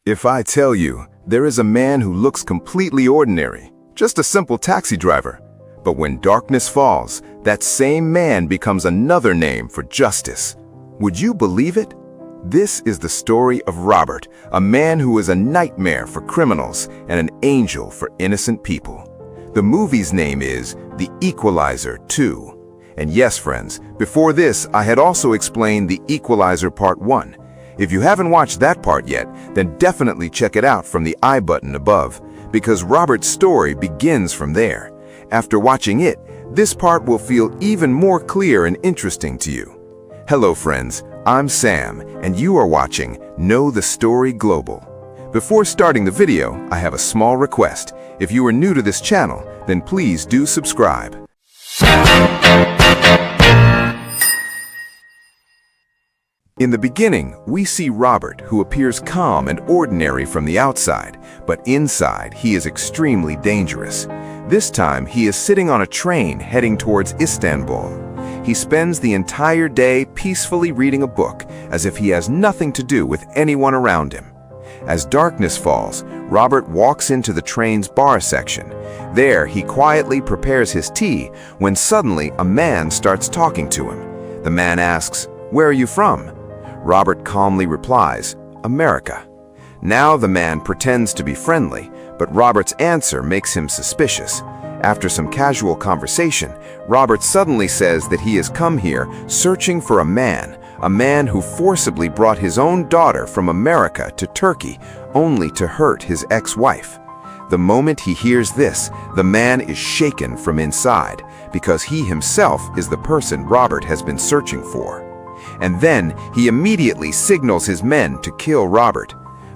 If I tell you, there is a man who looks completely ordinary, just a simple taxi driver, but when darkness falls, that same man becomes another name for justice. Would you believe it? This is the story of Robert, a man who is a nightmare for criminals and an angel for innocent people. The movie's name is The Equalizer 2. And yes, friends, before this, I had also explained The Equalizer Part 1. If you haven't watched that part yet, then definitely check it out from the I button above, because Robert's story begins from there. After watching it, this part will feel even more clear and interesting to you. Hello friends, I'm Sam, and you are watching Know the Story Global. Before starting the video, I have a small request. If you are new to this channel, then please do subscribe. In the beginning, we see Robert, who appears calm and ordinary from the outside, but inside he is extremely dangerous. This time, he is sitting on a train heading towards Istanbul. He spends the entire day peacefully reading a book, as if he has nothing to do with anyone around him. As darkness falls, Robert walks into the train's bar section. There, he quietly prepares his tea when suddenly a man starts talking to him. The man asks, "Where are you from?" Robert calmly replies, "America." Now the man pretends to be friendly, but Robert's answer makes him suspicious. After some casual conversation, Robert suddenly says that he has come here searching for a man who forcibly brought his own daughter from America to Turkey only to hurt his ex-wife. The moment he hears this, the man is shaken from inside because he himself is the person Robert has been searching for. And then he immediately signals his men to kill Robert.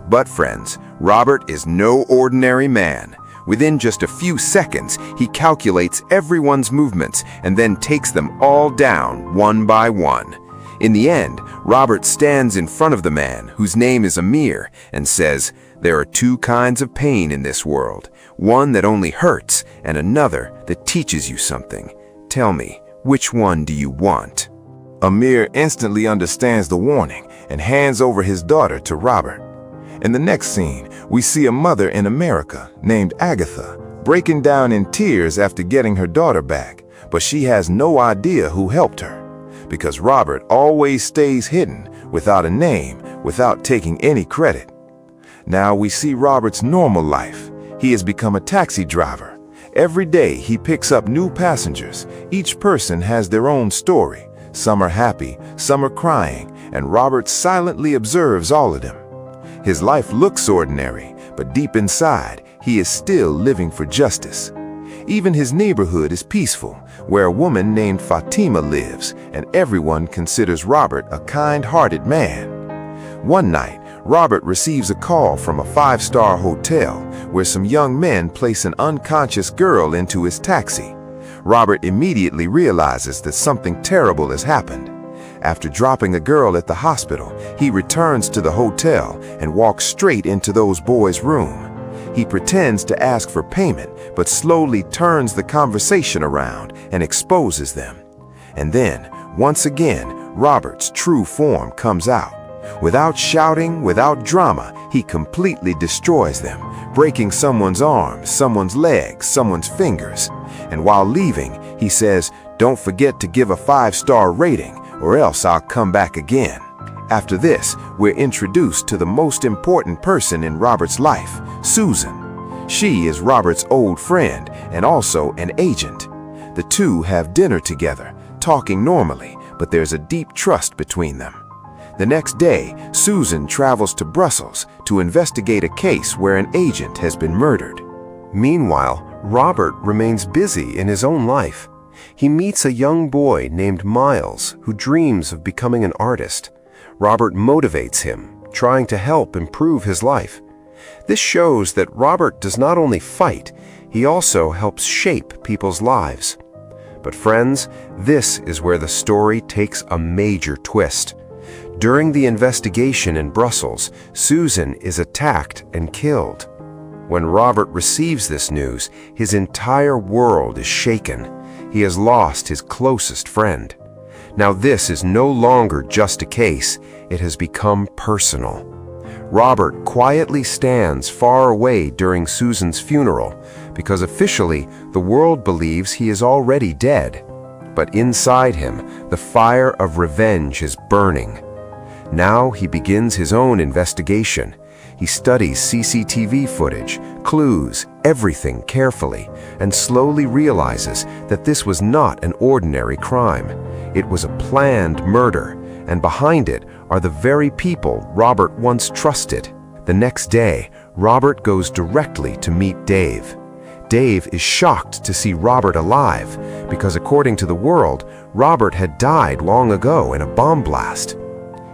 But friends, Robert is no ordinary man. Within just a few seconds, he calculates everyone's movements and then takes them all down one by one. In the end, Robert stands in front of the man, whose name is Amir, and says, "There are two kinds of pain in this world, one that only hurts and another that teaches you something. Tell me, which one do you want?" Amir instantly understands the warning and hands over his daughter to Robert. In the next scene, we see a mother in America named Agatha breaking down in tears after getting her daughter back, but she has no idea who helped her, because Robert always stays hidden without a name, without taking any credit. Now we see Robert's normal life. He has become a taxi driver. Every day he picks up new passengers. Each person has their own story. Some are happy, some are crying, and Robert silently observes all of them. His life looks ordinary, but deep inside, he is still living for justice. Even his neighborhood is peaceful, where a woman named Fatima lives, and everyone considers Robert a kind-hearted man. One night, Robert receives a call from a five-star hotel, where some young men place an unconscious girl into his taxi. Robert immediately realizes that something terrible has happened. After dropping the girl at the hospital, he returns to the hotel and walks straight into those boys' room. He pretends to ask for payment, but slowly turns the conversation around and exposes them. And then, once again, Robert's true form comes out. Without shouting, without drama, he completely destroys them, breaking someone's arms, someone's legs, someone's fingers. And while leaving, he says, "Don't forget to give a 5-star rating, or else I'll come back again." After this, we're introduced to the most important person in Robert's life, Susan. She is Robert's old friend and also an agent. The two have dinner together, talking normally, but there's a deep trust between them. The next day, Susan travels to Brussels to investigate a case where an agent has been murdered. Meanwhile, Robert remains busy in his own life. He meets a young boy named Miles who dreams of becoming an artist. Robert motivates him, trying to help improve his life. This shows that Robert does not only fight, he also helps shape people's lives. But friends, this is where the story takes a major twist. During the investigation in Brussels, Susan is attacked and killed. When Robert receives this news, his entire world is shaken. He has lost his closest friend. Now this is no longer just a case, it has become personal. Robert quietly stands far away during Susan's funeral because officially the world believes he is already dead. But inside him, the fire of revenge is burning. Now he begins his own investigation. He studies CCTV footage, clues, everything carefully, and slowly realizes that this was not an ordinary crime. It was a planned murder, and behind it are the very people Robert once trusted. The next day, Robert goes directly to meet Dave. Dave is shocked to see Robert alive because, according to the world, Robert had died long ago in a bomb blast.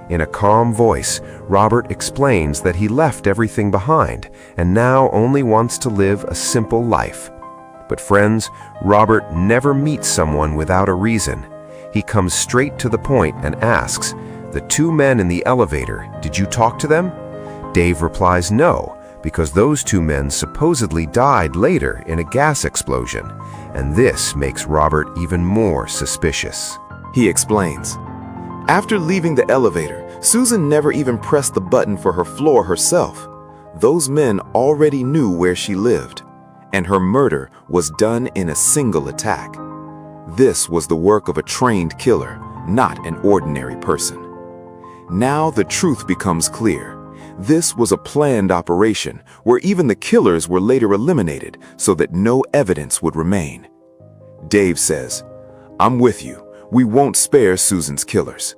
In a calm voice, Robert explains that he left everything behind and now only wants to live a simple life. But friends, Robert never meets someone without a reason. He comes straight to the point and asks, "The two men in the elevator, did you talk to them?" Dave replies no, because those two men supposedly died later in a gas explosion, and this makes Robert even more suspicious. He explains, "After leaving the elevator, Susan never even pressed the button for her floor herself. Those men already knew where she lived, and her murder was done in a single attack. This was the work of a trained killer, not an ordinary person." Now the truth becomes clear. This was a planned operation where even the killers were later eliminated so that no evidence would remain. Dave says, "I'm with you. We won't spare Susan's killers."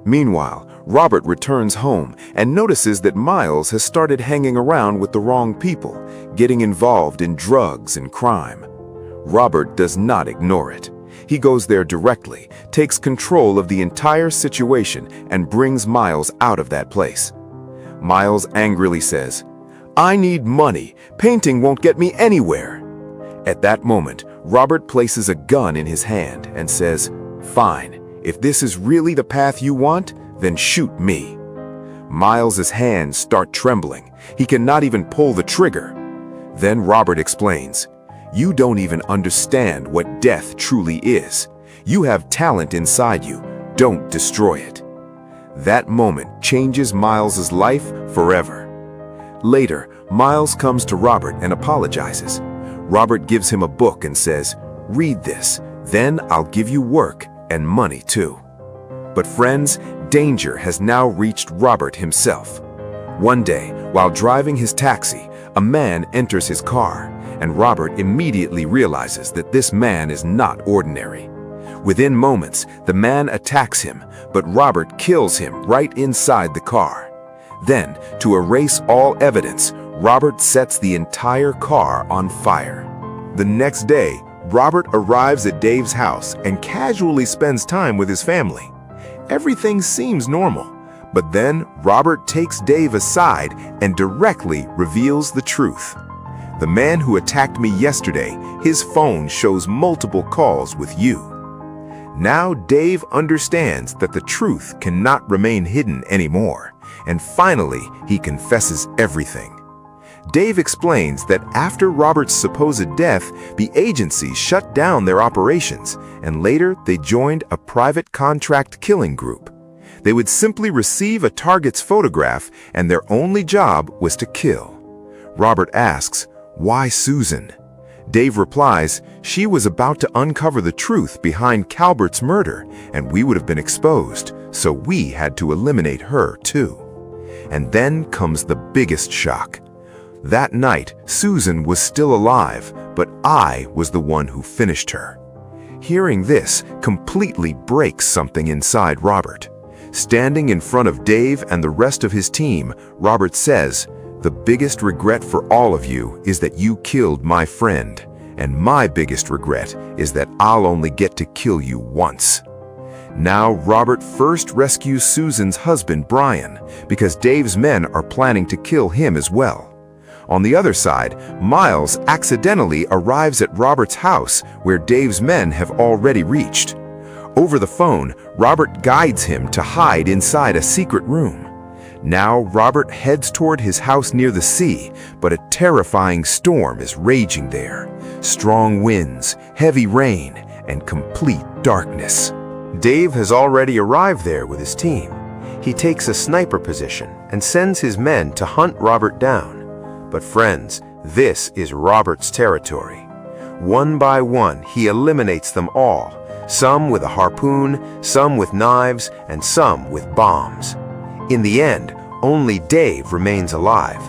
Meanwhile, Robert returns home and notices that Miles has started hanging around with the wrong people, getting involved in drugs and crime. Robert does not ignore it. He goes there directly, takes control of the entire situation, and brings Miles out of that place. Miles angrily says, "I need money. Painting won't get me anywhere." At that moment, Robert places a gun in his hand and says, "Fine. If this is really the path you want, then shoot me." Miles's hands start trembling. He cannot even pull the trigger. Then Robert explains, "You don't even understand what death truly is. You have talent inside you. Don't destroy it." That moment changes Miles's life forever. Later, Miles comes to Robert and apologizes. Robert gives him a book and says, "Read this, then I'll give you work and money too." But friends, danger has now reached Robert himself. One day, while driving his taxi, a man enters his car, and Robert immediately realizes that this man is not ordinary. Within moments, the man attacks him, but Robert kills him right inside the car. Then, to erase all evidence, Robert sets the entire car on fire. The next day, Robert arrives at Dave's house and casually spends time with his family. Everything seems normal, but then Robert takes Dave aside and directly reveals the truth. "The man who attacked me yesterday, his phone shows multiple calls with you." Now Dave understands that the truth cannot remain hidden anymore, and finally he confesses everything. Dave explains that after Robert's supposed death, the agency shut down their operations, and later they joined a private contract killing group. They would simply receive a target's photograph, and their only job was to kill. Robert asks, "Why Susan?" Dave replies, "She was about to uncover the truth behind Calbert's murder, and we would have been exposed, so we had to eliminate her too." And then comes the biggest shock. That night, Susan was still alive, but I was the one who finished her. Hearing this completely breaks something inside Robert. Standing in front of Dave and the rest of his team, Robert says, "The biggest regret for all of you is that you killed my friend, and my biggest regret is that I'll only get to kill you once." Now Robert first rescues Susan's husband, Brian, because Dave's men are planning to kill him as well. On the other side, Miles accidentally arrives at Robert's house, where Dave's men have already reached. Over the phone, Robert guides him to hide inside a secret room. Now Robert heads toward his house near the sea, but a terrifying storm is raging there. Strong winds, heavy rain, and complete darkness. Dave has already arrived there with his team. He takes a sniper position and sends his men to hunt Robert down. But friends, this is Robert's territory. One by one, he eliminates them all, some with a harpoon, some with knives, and some with bombs. In the end, only Dave remains alive.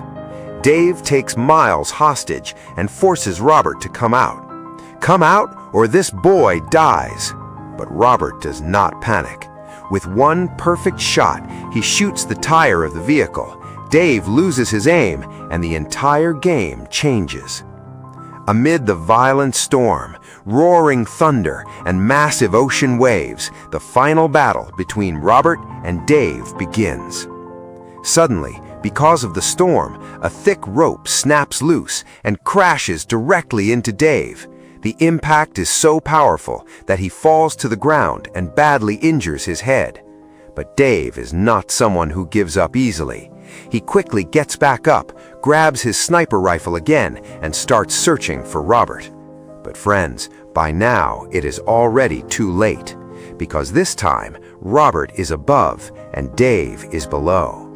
Dave takes Miles hostage and forces Robert to come out. Come out, or this boy dies. But Robert does not panic. With one perfect shot, he shoots the tire of the vehicle. Dave loses his aim, and the entire game changes. Amid the violent storm, roaring thunder, and massive ocean waves, the final battle between Robert and Dave begins. Suddenly, because of the storm, a thick rope snaps loose and crashes directly into Dave. The impact is so powerful that he falls to the ground and badly injures his head. But Dave is not someone who gives up easily. He quickly gets back up, grabs his sniper rifle again, and starts searching for Robert. But friends, by now it is already too late, because this time Robert is above and Dave is below.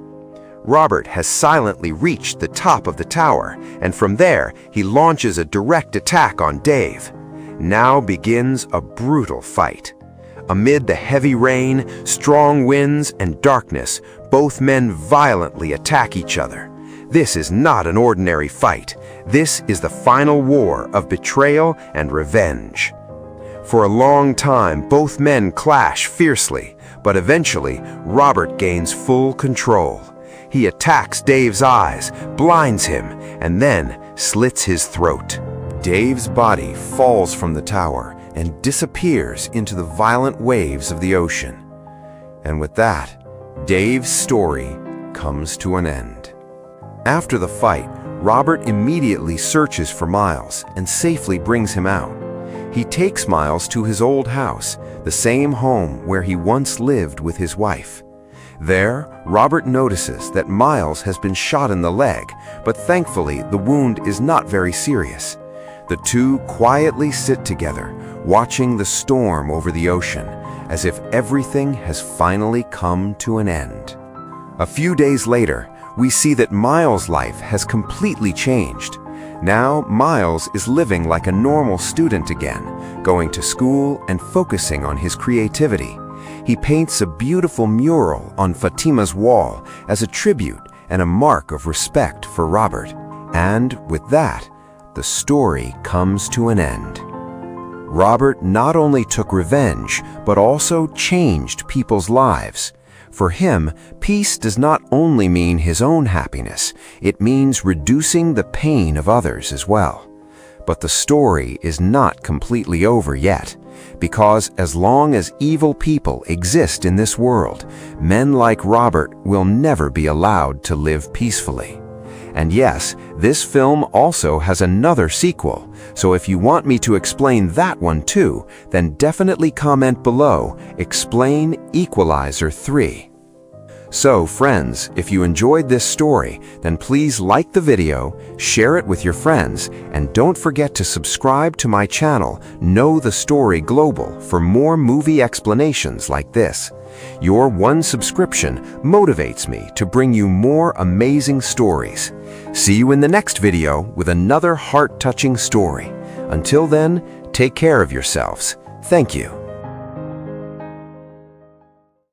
Robert has silently reached the top of the tower, and from there he launches a direct attack on Dave. Now begins a brutal fight. Amid the heavy rain, strong winds, and darkness, both men violently attack each other. This is not an ordinary fight. This is the final war of betrayal and revenge. For a long time, both men clash fiercely, but eventually, Robert gains full control. He attacks Dave's eyes, blinds him, and then slits his throat. Dave's body falls from the tower and disappears into the violent waves of the ocean. And with that, Dave's story comes to an end. After the fight, Robert immediately searches for Miles and safely brings him out. He takes Miles to his old house, the same home where he once lived with his wife. There, Robert notices that Miles has been shot in the leg, but thankfully the wound is not very serious. The two quietly sit together, watching the storm over the ocean, as if everything has finally come to an end. A few days later, we see that Miles' life has completely changed. Now, Miles is living like a normal student again, going to school and focusing on his creativity. He paints a beautiful mural on Fatima's wall as a tribute and a mark of respect for Robert. And with that, the story comes to an end. Robert not only took revenge, but also changed people's lives. For him, peace does not only mean his own happiness, it means reducing the pain of others as well. But the story is not completely over yet, because as long as evil people exist in this world, men like Robert will never be allowed to live peacefully. And yes, this film also has another sequel, so if you want me to explain that one too, then definitely comment below, explain Equalizer 3. So friends, if you enjoyed this story, then please like the video, share it with your friends, and don't forget to subscribe to my channel, Know the Story Global, for more movie explanations like this. Your one subscription motivates me to bring you more amazing stories. See you in the next video with another heart-touching story. Until then, take care of yourselves. Thank you.